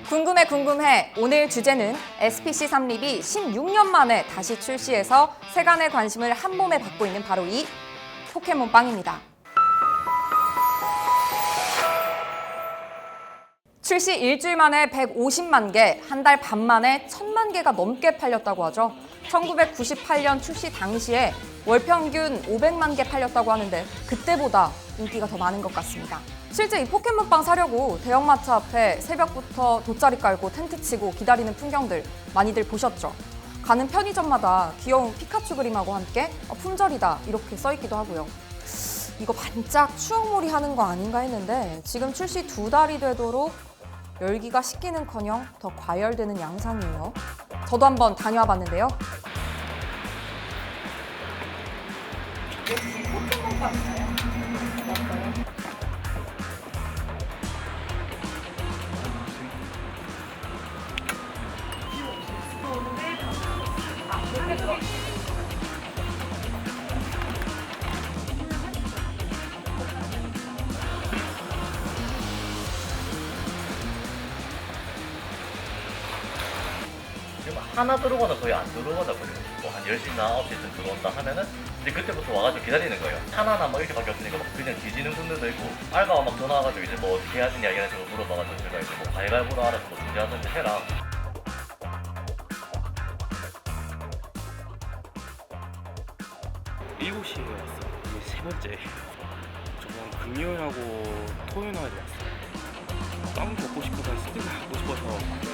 궁금해. 오늘 주제는 SPC 삼립이 16년 만에 다시 출시해서 세간의 관심을 한 몸에 받고 있는 바로 이 포켓몬빵입니다. 출시 일주일 만에 150만 개, 한 달 반 만에 1000만 개가 넘게 팔렸다고 하죠. 1998년 출시 당시에 월 평균 500만 개 팔렸다고 하는데 그때보다 인기가 더 많은 것 같습니다. 실제 이 포켓몬빵 사려고 대형마트 앞에 새벽부터 돗자리 깔고 텐트 치고 기다리는 풍경들 많이들 보셨죠? 가는 편의점마다 귀여운 피카츄 그림하고 함께 품절이다 이렇게 써있기도 하고요. 이거 반짝 추억몰이 하는 거 아닌가 했는데 지금 출시 2달이 되도록 열기가 식기는커녕 더 과열되는 양상이에요. 저도 한번 다녀와 봤는데요. 지금 하나 들어오거나 거의 안 들어오거나 그래요. 뭐한 10시나 9시쯤 들어온다 하면은 이제 그때부터 와가지고 기다리는 거예요. 하나나 뭐 이렇게밖에 없으니까 막 그냥 뒤지는 분들도 있고 알바가 막 전화 와가지고 이제 뭐 어떻게 해야 되냐 이런 식으로 물어봐가지고 제가 이제 뭐 가위바위보로 알아서 뭐 준비하든지 해라. 일곱 시에 왔어. 이게 세 번째. 저번 금요일하고 토요일날에 왔어. 빵 먹고 싶어서 스테이크 먹고 싶어서.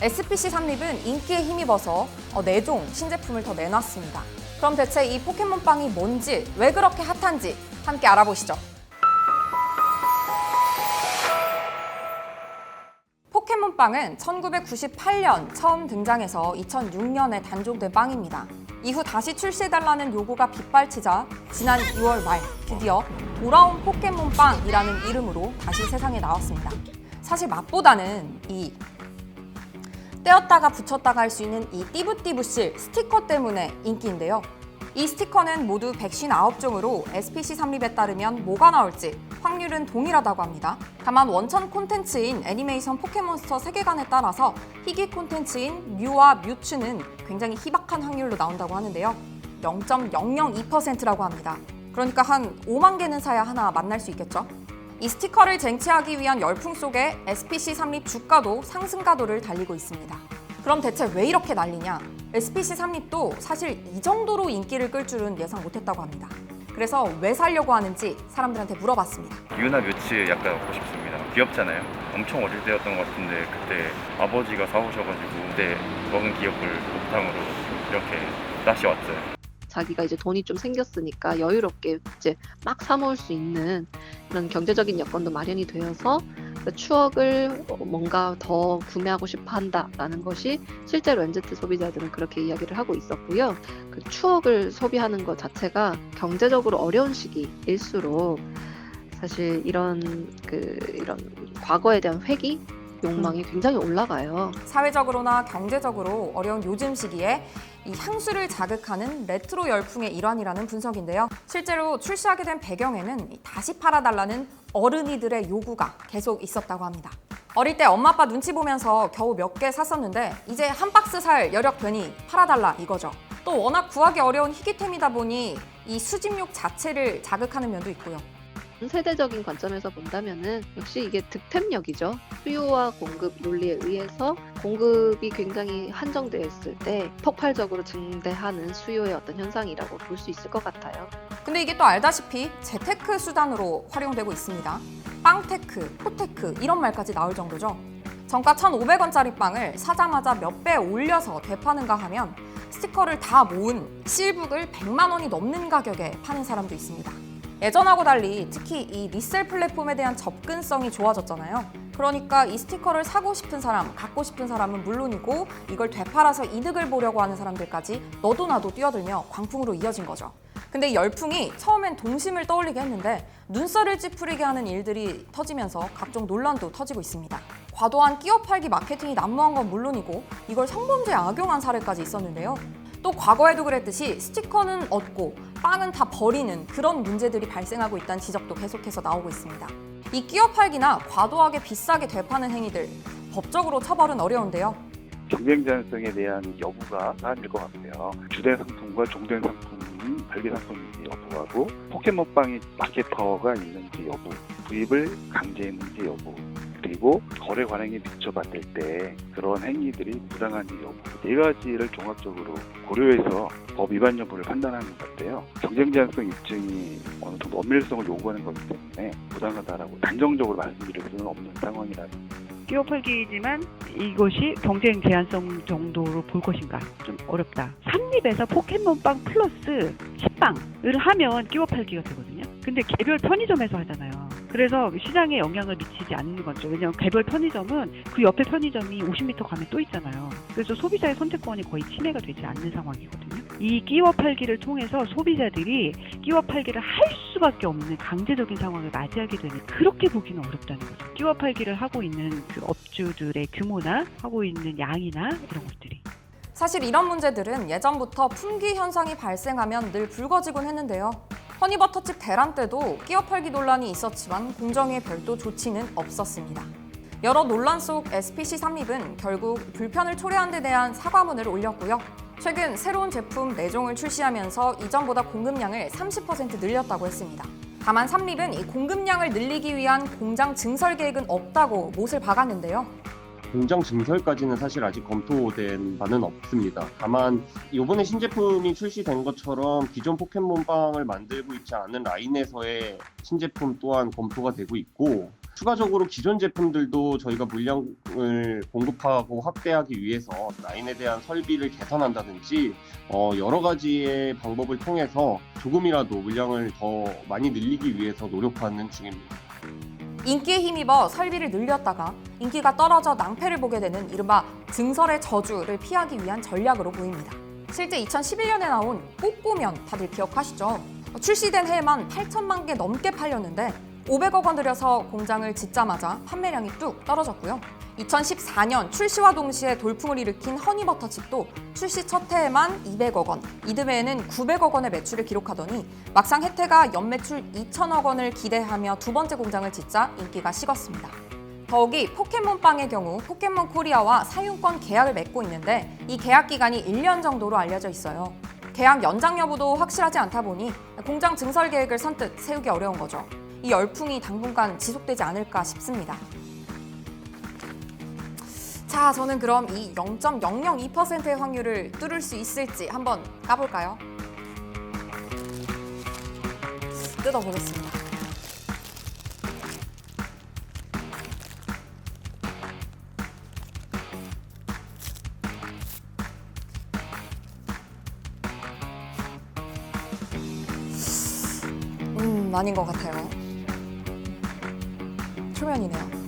SPC 삼립은 인기에 힘입어서 4종 신제품을 더 내놨습니다. 그럼 대체 이 포켓몬빵이 뭔지, 왜 그렇게 핫한지 함께 알아보시죠. 포켓몬빵은 1998년 처음 등장해서 2006년에 단종된 빵입니다. 이후 다시 출시해달라는 요구가 빗발치자 지난 6월 말 드디어 돌아온 포켓몬빵이라는 이름으로 다시 세상에 나왔습니다. 사실 맛보다는 이 떼었다가 붙였다가 할 수 있는 이 띠부띠부실 스티커 때문에 인기인데요. 이 스티커는 모두 159종으로 SPC 삼립에 따르면 뭐가 나올지 확률은 동일하다고 합니다. 다만 원천 콘텐츠인 애니메이션 포켓몬스터 세계관에 따라서 희귀 콘텐츠인 뮤와 뮤츠는 굉장히 희박한 확률로 나온다고 하는데요. 0.002%라고 합니다. 그러니까 한 5만 개는 사야 하나 만날 수 있겠죠? 이 스티커를 쟁취하기 위한 열풍 속에 SPC 삼립 주가도 상승 가도를 달리고 있습니다. 그럼 대체 왜 이렇게 난리냐? SPC 삼립도 사실 이 정도로 인기를 끌 줄은 예상 못했다고 합니다. 그래서 왜 사려고 하는지 사람들한테 물어봤습니다. 유나 뮤츠 약간 먹고 싶습니다. 귀엽잖아요. 엄청 어릴 때였던 것 같은데 그때 아버지가 사오셔가지고 그때 먹은 기억을 목탕으로 이렇게 다시 왔어요. 자기가 이제 돈이 좀 생겼으니까 여유롭게 이제 막 사 먹을 수 있는 그런 경제적인 여건도 마련이 되어서 그 추억을 뭔가 더 구매하고 싶어 한다라는 것이 실제로 NZ 소비자들은 그렇게 이야기를 하고 있었고요. 그 추억을 소비하는 것 자체가 경제적으로 어려운 시기일수록 사실 이런 과거에 대한 회귀 욕망이 굉장히 올라가요. 사회적으로나 경제적으로 어려운 요즘 시기에 이 향수를 자극하는 레트로 열풍의 일환이라는 분석인데요. 실제로 출시하게 된 배경에는 다시 팔아달라는 어른이들의 요구가 계속 있었다고 합니다. 어릴 때 엄마 아빠 눈치 보면서 겨우 몇 개 샀었는데 이제 한 박스 살 여력 되니 팔아달라 이거죠. 또 워낙 구하기 어려운 희귀템이다 보니 이 수집욕 자체를 자극하는 면도 있고요. 세대적인 관점에서 본다면은 역시 이게 득템력이죠. 수요와 공급 논리에 의해서 공급이 굉장히 한정되었을 때 폭발적으로 증대하는 수요의 어떤 현상이라고 볼 수 있을 것 같아요. 근데 이게 또 알다시피 재테크 수단으로 활용되고 있습니다. 빵테크, 포테크 이런 말까지 나올 정도죠. 정가 1,500원짜리 빵을 사자마자 몇 배 올려서 되파는가 하면 스티커를 다 모은 실북을 100만 원이 넘는 가격에 파는 사람도 있습니다. 예전하고 달리 특히 이 리셀 플랫폼에 대한 접근성이 좋아졌잖아요. 그러니까 이 스티커를 사고 싶은 사람, 갖고 싶은 사람은 물론이고 이걸 되팔아서 이득을 보려고 하는 사람들까지 너도 나도 뛰어들며 광풍으로 이어진 거죠. 근데 이 열풍이 처음엔 동심을 떠올리게 했는데 눈살을 찌푸리게 하는 일들이 터지면서 각종 논란도 터지고 있습니다. 과도한 끼어 팔기 마케팅이 난무한 건 물론이고 이걸 성범죄에 악용한 사례까지 있었는데요. 또 과거에도 그랬듯이 스티커는 얻고 빵은 다 버리는 그런 문제들이 발생하고 있다는 지적도 계속해서 나오고 있습니다. 이 끼어 팔기나 과도하게 비싸게 되파는 행위들, 법적으로 처벌은 어려운데요. 경쟁 제한성에 대한 여부가 사안일 것 같고요. 주된 상품과 종된 상품이 별개 상품인지 여부하고 포켓몬빵이 마케터가 있는지 여부, 구입을 강제했는지 여부, 그리고 거래 관행에 비춰봤을 때 그런 행위들이 부당한지 여부, 네 가지를 종합적으로 고려해서 법 위반 여부를 판단하는 건데요. 경쟁 제한성 입증이 어느 정도 엄밀성을 요구하는 거기 때문에 부당하다라고 단정적으로 말씀드릴 수는 없는 상황이라는. 끼어 팔기지만 이것이 경쟁 제한성 정도로 볼 것인가 좀 어렵다. 삼립에서 포켓몬빵 플러스 식빵을 하면 끼어 팔기가 되거든요. 근데 개별 편의점에서 하잖아요. 그래서 시장에 영향을 미치지 않는 거죠. 왜냐하면 개별 편의점은 그 옆에 편의점이 50m 가면 또 있잖아요. 그래서 소비자의 선택권이 거의 침해가 되지 않는 상황이거든요. 이 끼워 팔기를 통해서 소비자들이 끼워 팔기를 할 수밖에 없는 강제적인 상황을 맞이하게 되는, 그렇게 보기는 어렵다는 거죠. 끼워 팔기를 하고 있는 그 업주들의 규모나 하고 있는 양이나 이런 것들이. 사실 이런 문제들은 예전부터 품귀 현상이 발생하면 늘 불거지곤 했는데요. 허니버터칩 대란 때도 끼어 팔기 논란이 있었지만 공정위의 별도 조치는 없었습니다. 여러 논란 속 SPC 삼립은 결국 불편을 초래한 데 대한 사과문을 올렸고요. 최근 새로운 제품 4종을 출시하면서 이전보다 공급량을 30% 늘렸다고 했습니다. 다만 삼립은 이 공급량을 늘리기 위한 공장 증설 계획은 없다고 못을 박았는데요. 공장 증설까지는 사실 아직 검토된 바는 없습니다. 다만 이번에 신제품이 출시된 것처럼 기존 포켓몬빵을 만들고 있지 않은 라인에서의 신제품 또한 검토가 되고 있고, 추가적으로 기존 제품들도 저희가 물량을 공급하고 확대하기 위해서 라인에 대한 설비를 개선한다든지 여러 가지의 방법을 통해서 조금이라도 물량을 더 많이 늘리기 위해서 노력하는 중입니다. 인기에 힘입어 설비를 늘렸다가 인기가 떨어져 낭패를 보게 되는 이른바 증설의 저주를 피하기 위한 전략으로 보입니다. 실제 2011년에 나온 꼬꼬면 다들 기억하시죠? 출시된 해에만 8천만 개 넘게 팔렸는데 500억 원 들여서 공장을 짓자마자 판매량이 뚝 떨어졌고요. 2014년 출시와 동시에 돌풍을 일으킨 허니버터칩도 출시 첫 해에만 200억 원, 이듬해에는 900억 원의 매출을 기록하더니 막상 혜태가 연매출 2천억 원을 기대하며 두 번째 공장을 짓자 인기가 식었습니다. 더욱이 포켓몬빵의 경우 포켓몬 코리아와 사용권 계약을 맺고 있는데 이 계약 기간이 1년 정도로 알려져 있어요. 계약 연장 여부도 확실하지 않다 보니 공장 증설 계획을 선뜻 세우기 어려운 거죠. 이 열풍이 당분간 지속되지 않을까 싶습니다. 자, 저는 그럼 이 0.002%의 확률을 뚫을 수 있을지 한번 까볼까요? 뜯어보겠습니다. 아닌 것 같아요. 초면이네요.